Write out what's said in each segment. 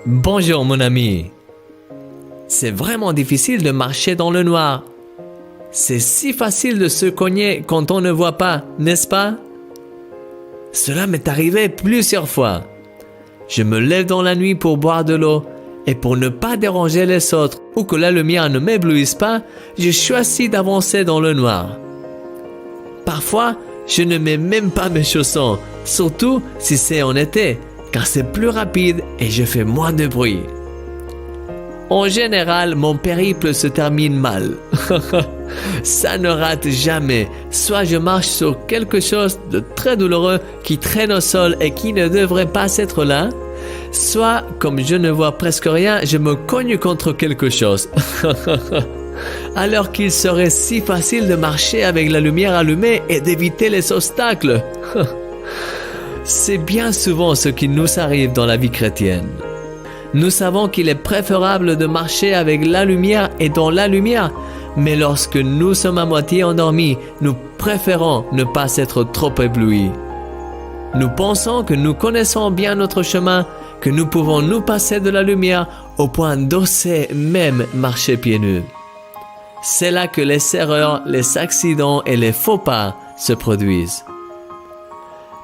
Bonjour mon ami. C'est vraiment difficile de marcher dans le noir. C'est si facile de se cogner quand on ne voit pas, n'est-ce pas? Cela m'est arrivé plusieurs fois. Je me lève dans la nuit pour boire de l'eau et pour ne pas déranger les autres ou que la lumière ne m'éblouisse pas, je choisis d'avancer dans le noir. Parfois, je ne mets même pas mes chaussons, surtout si c'est en été, car c'est plus rapide et je fais moins de bruit. En général, mon périple se termine mal. Ça ne rate jamais. Soit je marche sur quelque chose de très douloureux qui traîne au sol et qui ne devrait pas être là, soit, comme je ne vois presque rien, je me cogne contre quelque chose. Alors qu'il serait si facile de marcher avec la lumière allumée et d'éviter les obstacles. C'est bien souvent ce qui nous arrive dans la vie chrétienne. Nous savons qu'il est préférable de marcher avec la lumière et dans la lumière, mais lorsque nous sommes à moitié endormis, nous préférons ne pas être trop éblouis. Nous pensons que nous connaissons bien notre chemin, que nous pouvons nous passer de la lumière au point d'oser même marcher pieds nus. C'est là que les erreurs, les accidents et les faux pas se produisent.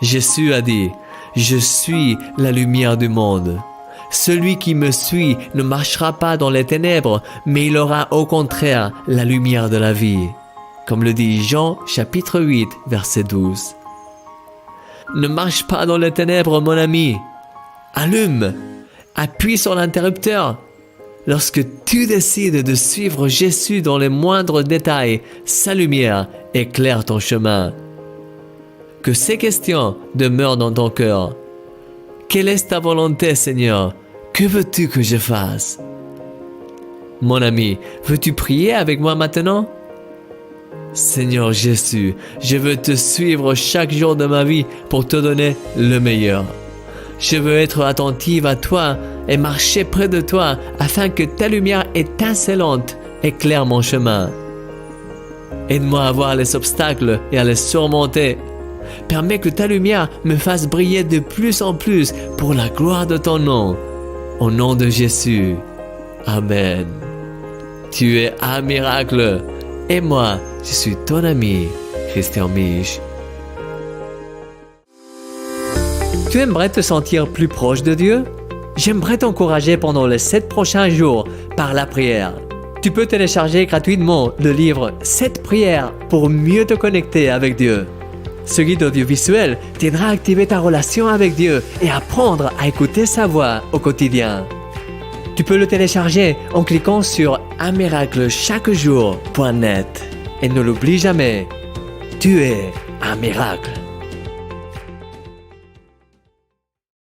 Jésus a dit, « Je suis la lumière du monde. Celui qui me suit ne marchera pas dans les ténèbres, mais il aura au contraire la lumière de la vie. » Comme le dit Jean chapitre 8, verset 12. Ne marche pas dans les ténèbres, mon ami. Allume, appuie sur l'interrupteur. Lorsque tu décides de suivre Jésus dans les moindres détails, sa lumière éclaire ton chemin. Que ces questions demeurent dans ton cœur. Quelle est ta volonté, Seigneur? Que veux-tu que je fasse? Mon ami, veux-tu prier avec moi maintenant? Seigneur Jésus, je veux te suivre chaque jour de ma vie pour te donner le meilleur. Je veux être attentive à toi et marcher près de toi afin que ta lumière étincelante éclaire mon chemin. Aide-moi à voir les obstacles et à les surmonter. Permets que ta lumière me fasse briller de plus en plus pour la gloire de ton nom. Au nom de Jésus. Amen. Tu es un miracle. Et moi, je suis ton ami, Christian Mich. Tu aimerais te sentir plus proche de Dieu? J'aimerais t'encourager pendant les 7 prochains jours par la prière. Tu peux télécharger gratuitement le livre 7 prières pour mieux te connecter avec Dieu. Ce guide audiovisuel t'aidera à activer ta relation avec Dieu et apprendre à écouter sa voix au quotidien. Tu peux le télécharger en cliquant sur unmiraclechaquejour.net. Et ne l'oublie jamais, tu es un miracle.